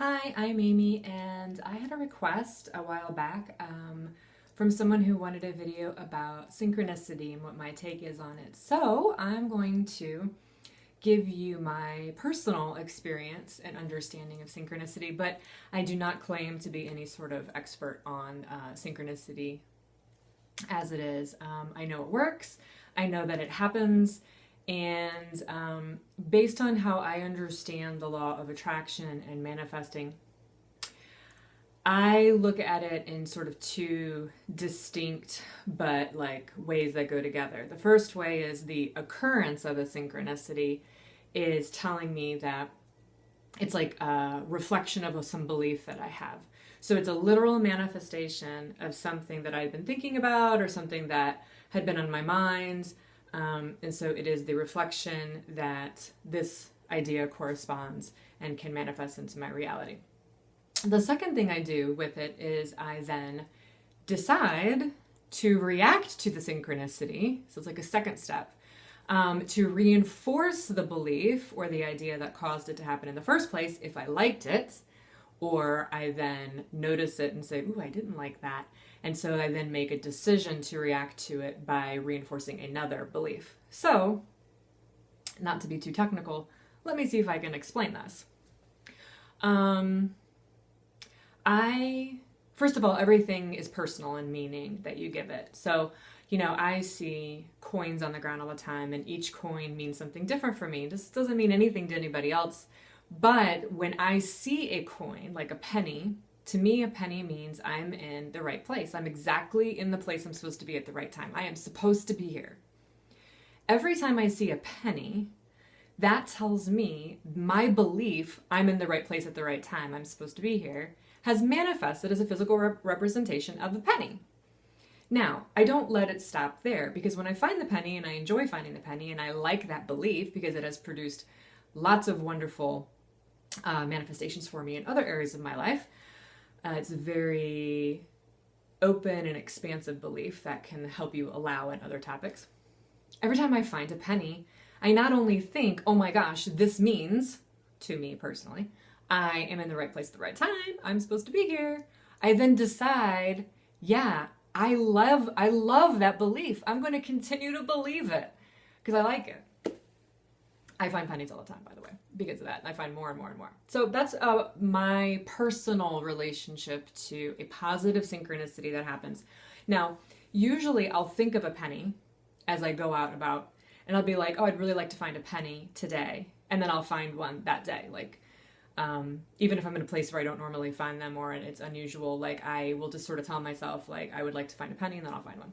Hi, I'm Amy, and I had a request a while back from someone who wanted a video about synchronicity and what my take is on it. So I'm going to give you my personal experience and understanding of synchronicity, but I do not claim to be any sort of expert on synchronicity as it is. I know it works, I know that it happens, and based on how I understand the law of attraction and manifesting, I look at it in sort of two distinct but like ways that go together. The first way is the occurrence of a synchronicity is telling me that it's like a reflection of some belief that I have. So it's a literal manifestation of something that I've been thinking about or something that had been on my mind. And so it is the reflection that this idea corresponds and can manifest into my reality. The second thing I do with it is I then decide to react to the synchronicity. So it's like a second step to reinforce the belief or the idea that caused it to happen in the first place if I liked it, or I then notice it and say, ooh, I didn't like that. And so I then make a decision to react to it by reinforcing another belief. So, not to be too technical, let me see if I can explain this. First of all, everything is personal in meaning that you give it. So, I see coins on the ground all the time, and each coin means something different for me. This doesn't mean anything to anybody else. But when I see a coin, like a penny, to me, a penny means I'm in the right place. I'm exactly in the place I'm supposed to be at the right time. I am supposed to be here. Every time I see a penny, that tells me my belief, I'm in the right place at the right time, I'm supposed to be here, has manifested as a physical representation of the penny. Now, I don't let it stop there, because when I find the penny and I enjoy finding the penny and I like that belief because it has produced lots of wonderful manifestations for me in other areas of my life, it's a very open and expansive belief that can help you allow in other topics. Every time I find a penny, I not only think, oh my gosh, this means, to me personally, I am in the right place at the right time, I'm supposed to be here. I then decide, yeah, I love that belief. I'm going to continue to believe it because I like it. I find pennies all the time, by the way, because of that. And I find more and more and more. So that's my personal relationship to a positive synchronicity that happens. Now, usually I'll think of a penny as I go out about, and I'll be like, oh, I'd really like to find a penny today. And then I'll find one that day. Like, even if I'm in a place where I don't normally find them or it's unusual, like I will just sort of tell myself, like, I would like to find a penny, and then I'll find one.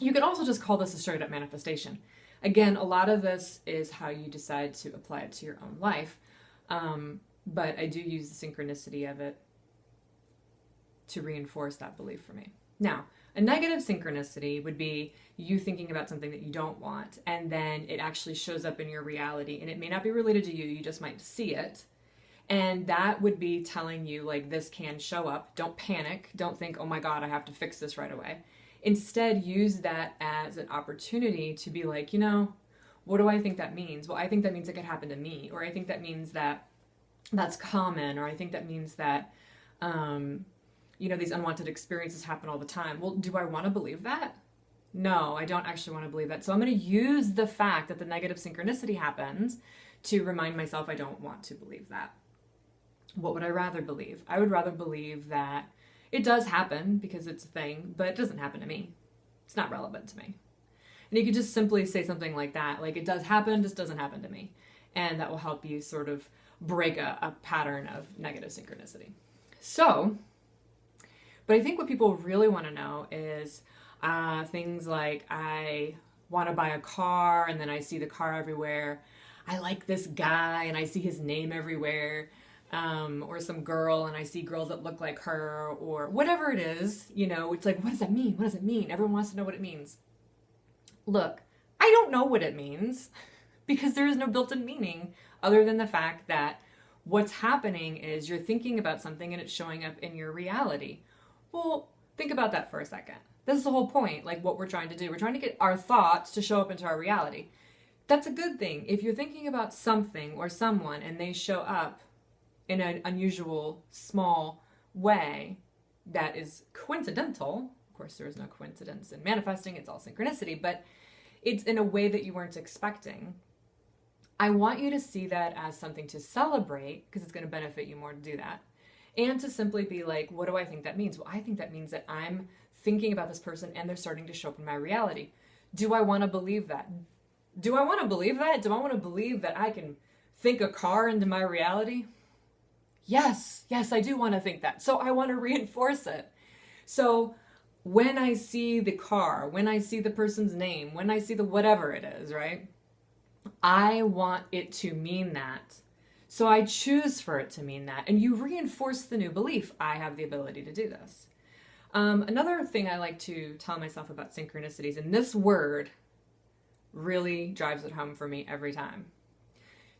You could also just call this a straight up manifestation. Again, a lot of this is how you decide to apply it to your own life. But I do use the synchronicity of it to reinforce that belief for me. Now, a negative synchronicity would be you thinking about something that you don't want, and then it actually shows up in your reality, and it may not be related to you, you just might see it. And that would be telling you, like, this can show up. Don't panic. Don't think, oh my God, I have to fix this right away. Instead, use that as an opportunity to be like, what do I think that means? Well, I think that means it could happen to me, or I think that means that that's common, or I think that means that, these unwanted experiences happen all the time. Well, do I want to believe that? No, I don't actually want to believe that. So I'm going to use the fact that the negative synchronicity happens to remind myself I don't want to believe that. What would I rather believe? I would rather believe that it does happen because it's a thing, but it doesn't happen to me. It's not relevant to me. And you could just simply say something like that, like, it does happen, just doesn't happen to me. And that will help you sort of break a pattern of negative synchronicity. So, but I think what people really want to know is things like, I want to buy a car and then I see the car everywhere. I like this guy and I see his name everywhere. Or some girl and I see girls that look like her, or whatever it is, it's like, what does that mean? What does it mean? Everyone wants to know what it means. Look, I don't know what it means because there is no built-in meaning other than the fact that what's happening is you're thinking about something and it's showing up in your reality. Well, think about that for a second. This is the whole point, like what we're trying to do. We're trying to get our thoughts to show up into our reality. That's a good thing. If you're thinking about something or someone and they show up, in an unusual, small way that is coincidental. Of course, there is no coincidence in manifesting, it's all synchronicity, but it's in a way that you weren't expecting. I want you to see that as something to celebrate, because it's going to benefit you more to do that. And to simply be like, what do I think that means? Well, I think that means that I'm thinking about this person and they're starting to show up in my reality. Do I want to believe that? Do I want to believe that? Do I want to believe that I can think a car into my reality? Yes, I do want to think that. So I want to reinforce it. So when I see the car, when I see the person's name, when I see the whatever it is, right? I want it to mean that. So I choose for it to mean that. And you reinforce the new belief. I have the ability to do this. Another thing I like to tell myself about synchronicities, and this word really drives it home for me every time.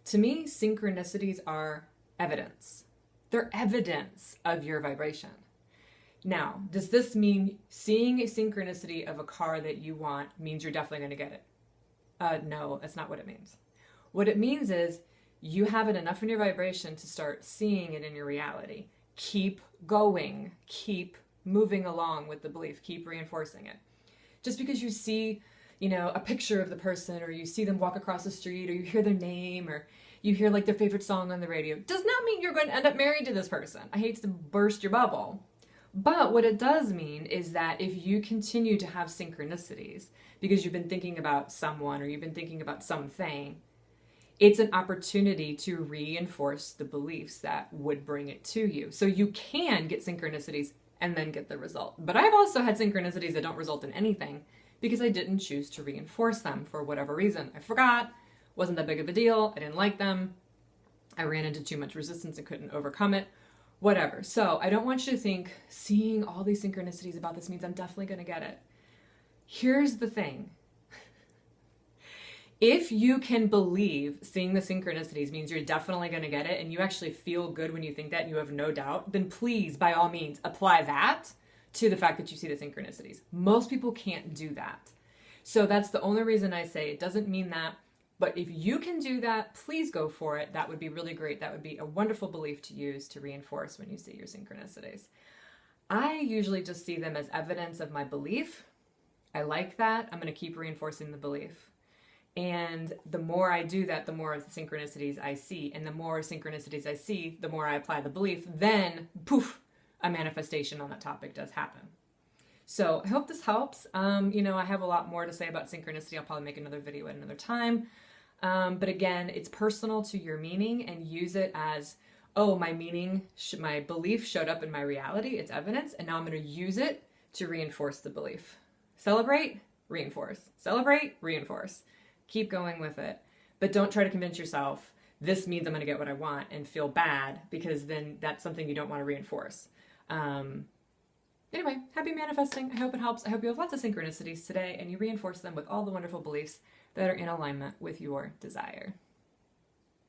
To me, synchronicities are evidence. They're evidence of your vibration. Now, does this mean seeing a synchronicity of a car that you want means you're definitely going to get it? No, that's not what it means. What it means is you have it enough in your vibration to start seeing it in your reality. Keep going. Keep moving along with the belief. Keep reinforcing it. Just because you see, a picture of the person, or you see them walk across the street, or you hear their name, or you hear like their favorite song on the radio, does not mean you're going to end up married to this person. I hate to burst your bubble. But what it does mean is that if you continue to have synchronicities because you've been thinking about someone or you've been thinking about something, it's an opportunity to reinforce the beliefs that would bring it to you. So you can get synchronicities and then get the result. But I've also had synchronicities that don't result in anything because I didn't choose to reinforce them for whatever reason. I forgot, wasn't that big of a deal, I didn't like them, I ran into too much resistance and couldn't overcome it. Whatever. So I don't want you to think seeing all these synchronicities about this means I'm definitely going to get it. Here's the thing. If you can believe seeing the synchronicities means you're definitely going to get it and you actually feel good when you think that and you have no doubt, then please, by all means, apply that to the fact that you see the synchronicities. Most people can't do that. So that's the only reason I say it doesn't mean that. But if you can do that, please go for it. That would be really great. That would be a wonderful belief to use to reinforce when you see your synchronicities. I usually just see them as evidence of my belief. I like that. I'm going to keep reinforcing the belief. And the more I do that, the more synchronicities I see. And the more synchronicities I see, the more I apply the belief. Then, poof, a manifestation on that topic does happen. So I hope this helps. I have a lot more to say about synchronicity. I'll probably make another video at another time. But again, it's personal to your meaning, and use it as, my belief showed up in my reality. It's evidence. And now I'm going to use it to reinforce the belief. Celebrate, reinforce. Celebrate, reinforce. Keep going with it. But don't try to convince yourself this means I'm going to get what I want and feel bad, because then that's something you don't want to reinforce. Anyway, happy manifesting. I hope it helps. I hope you have lots of synchronicities today and you reinforce them with all the wonderful beliefs that are in alignment with your desire.